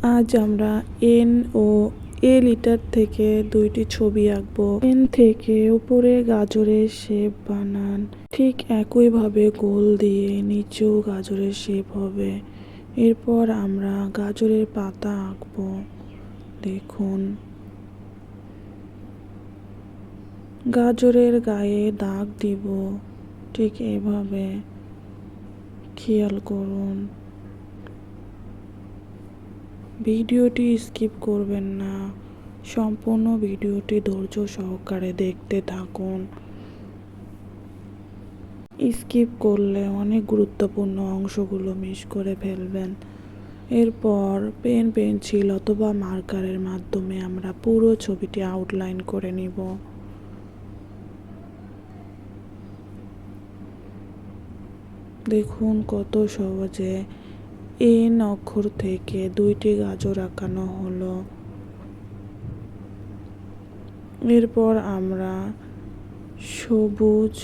আজ আমরা N O এ litre থেকে দুইটি ছবি আঁকবো। এন থেকে উপরে গাজরের শেপ বানান, ঠিক একইভাবে গোল দিয়ে নিচেও গাজরের শেপ হবে। এরপর আমরা গাজরের পাতা আঁকবো। দেখুন, গাজরের গায়ে দাগ দিব, ঠিক এভাবে খেয়াল করুন। ভিডিওটি স্কিপ করবেন না, সম্পূর্ণ ভিডিওটি ধৈর্য সহকারে দেখতে থাকুন। স্কিপ করলে অনেক গুরুত্বপূর্ণ অংশগুলো মিস করে ফেলবেন। এরপর পেন, পেন্সিল অথবা মার্কারের মাধ্যমে আমরা পুরো ছবিটি আউটলাইন করে নিব। দেখুন কত সহজে এন অক্ষর থেকে দুইটি গাজর আঁকানো হলো। এরপর আমরা সবুজ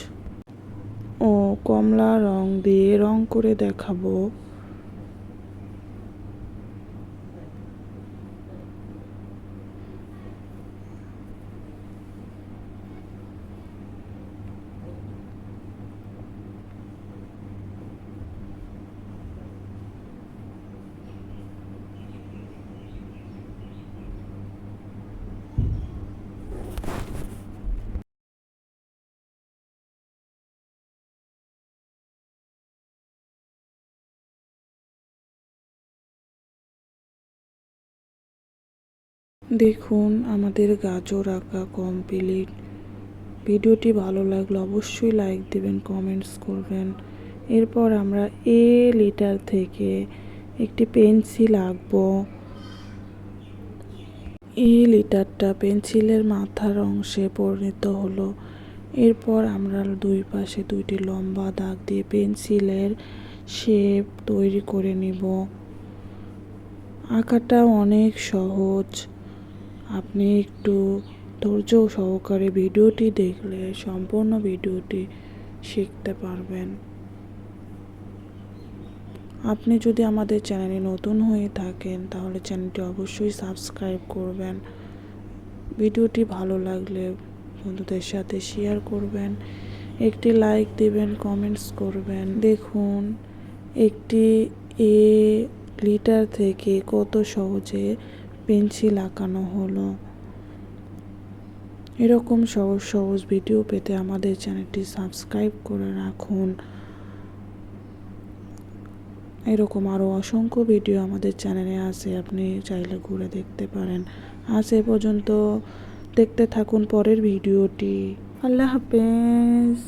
ও কমলা রং দিয়ে রং করে দেখাবো। দেখুন আমাদের গাজর আঁকা কমপ্লিট। ভিডিওটি ভালো লাগলে অবশ্যই লাইক দেবেন, কমেন্টস করবেন। এরপর আমরা এ লিটার থেকে একটি পেন্সিল আঁকবো। এই লিটারটা পেন্সিলের মাথার অংশে পরিণত হলো। এরপর আমরা দুই পাশে দুইটি লম্বা দাগ দিয়ে পেন্সিলের শেপ তৈরি করে নিব। আঁকাটা অনেক সহজ, আপনি একটু ধৈর্য সহকারে ভিডিওটি দেখলে সম্পূর্ণ ভিডিওটি শিখতে পারবেন। আপনি যদি আমাদের চ্যানেলে নতুন হয়ে থাকেন তাহলে চ্যানেলটি অবশ্যই সাবস্ক্রাইব করবেন। ভিডিওটি ভালো লাগলে বন্ধুদের সাথে শেয়ার করবেন, একটি লাইক দিবেন, কমেন্টস করবেন। দেখুন একটি এ লিটার থেকে কত সহজে পেন্সিল আঁকানো হলো। এরকম সহজ সহজ ভিডিও পেতে আমাদের চ্যানেলটি সাবস্ক্রাইব করে রাখুন। এরকম আরও অসংখ্য ভিডিও আমাদের চ্যানেলে আছে, আপনি চাইলে ঘুরে দেখতে পারেন। আজ এ পর্যন্ত, দেখতে থাকুন পরের ভিডিওটি। আল্লাহ হাফেজ।